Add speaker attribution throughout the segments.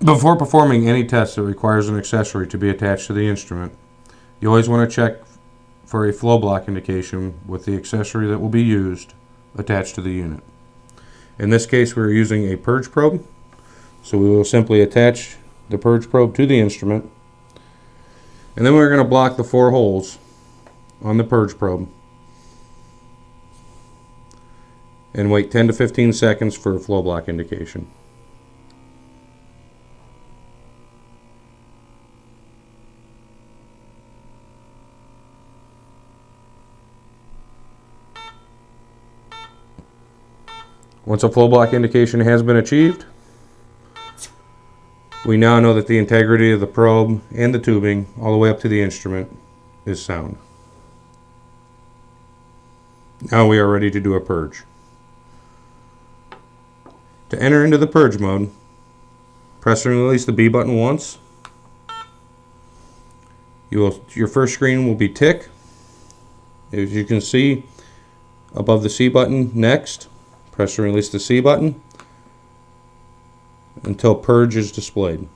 Speaker 1: Before performing any test that requires an accessory to be attached to the instrument, you always want to check for a flow block indication with the accessory that will be used attached to the unit. In this case, we're using a purge probe, so we will simply attach the purge probe to the instrument, and then we're going to block the 4 holes on the purge probe and wait 10 to 15 seconds for a flow block indication. Once a flow block indication has been achieved, we now know that the integrity of the probe and the tubing all the way up to the instrument is sound. Now we are ready to do a purge. To enter into the purge mode, press and release the B button once. Your first screen will be tick. As you can see above the C button, next. Press and release the C button until purge is displayed.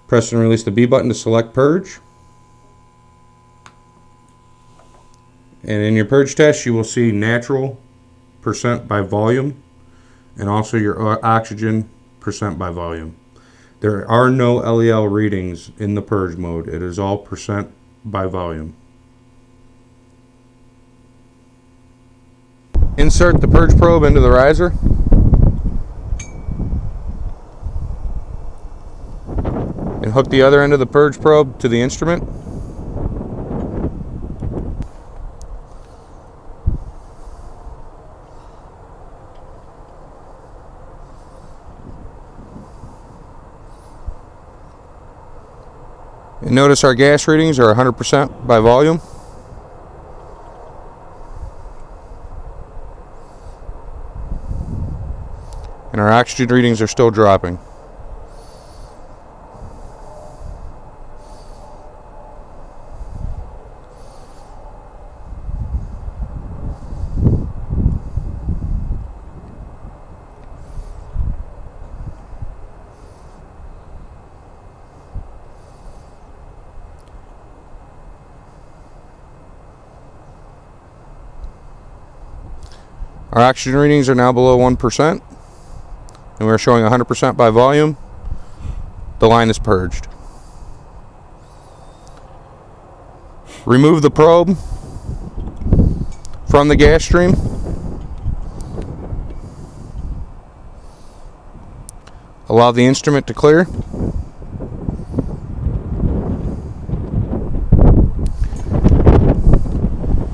Speaker 1: Press and release the B button to select purge. And in your purge test, you will see natural percent by volume and also your oxygen percent by volume. There are no LEL readings in the purge mode. It is all percent by volume. Insert the purge probe into the riser. And hook the other end of the purge probe to the instrument. And notice our gas readings are 100% by volume. And our oxygen readings are still dropping. Our oxygen readings are now below 1%. And we're showing 100% by volume. The line is purged. Remove the probe from the gas stream. Allow the instrument to clear.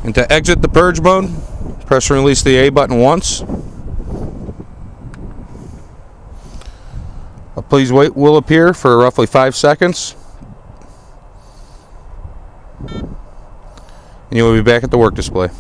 Speaker 1: And to exit the purge mode, press and release the A button once. A please wait will appear for roughly 5 seconds. And you will be back at the work display.